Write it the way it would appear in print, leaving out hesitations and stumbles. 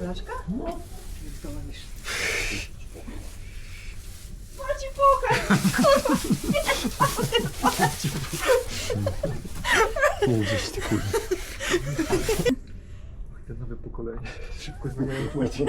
Blaszka? No. Macie pokaż! Nie gdzieś ty kurwa. Te nowe pokolenie szybko zmieniają płeć.